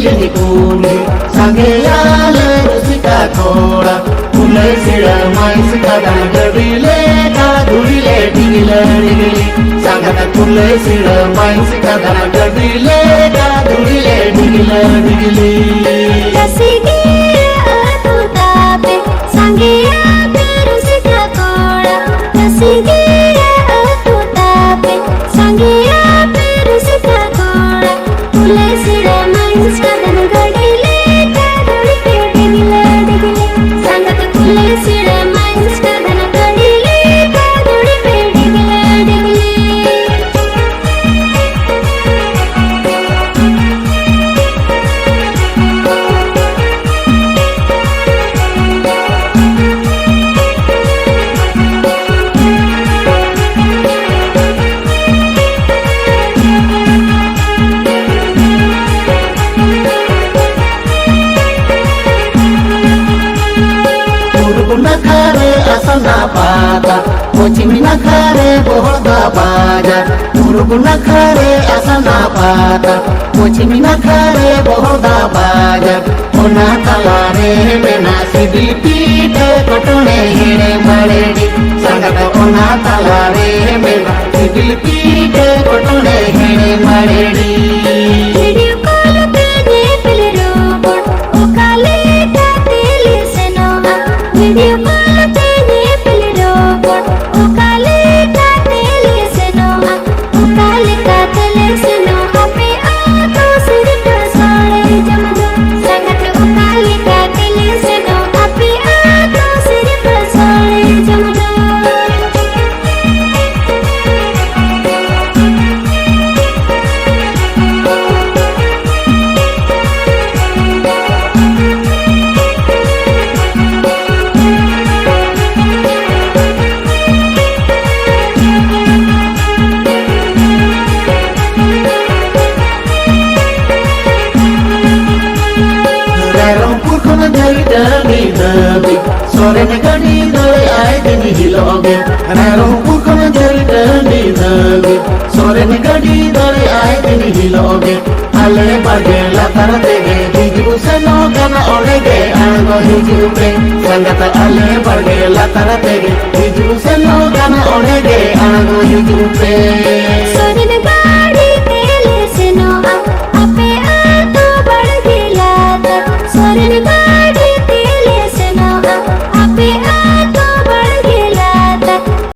pilih kundi Sangeya le rusika koda Mulai sila mai sekadang gerile Kadurile digile digili Sangat mulai sila mai sekadang gerile Kadurile digile digili Kasigi atu tape Sangeya le rusika koda Kasigi atu tape Sangeya le rusika koda Mulai sila mai sekadang gerile Kadurile digile digili Sangat mulai sila mai sekadang gerile Kadurile digile digili Nakare asana pata Mochimi nakare bohda baja Murugu nakare asana pata Mochimi nakare bohda baja Ona talare mena sibil pite Kotone hire maredi Sangata ona talare mena sibil pite Kotone hire maredi Video call pe ne pile robot O kale ta tele se no Video call pe ne pile robot O kale ta tele se no O kale ta tele se no Ape aato sirita sare jamdo Sangat o kale ta tele se no Ape aato sirita sare jamdo Rampur kono jari dani dabi Sore ne gani doi ay dini hiloge Rampur kono jari dani dabi Sore ne gani doi ay dini hiloge Ale barge latar dege Hiju se no gana olege Ango hiju pe Sangata ale barge latar dege Hiju se no gana olege Ango hiju pe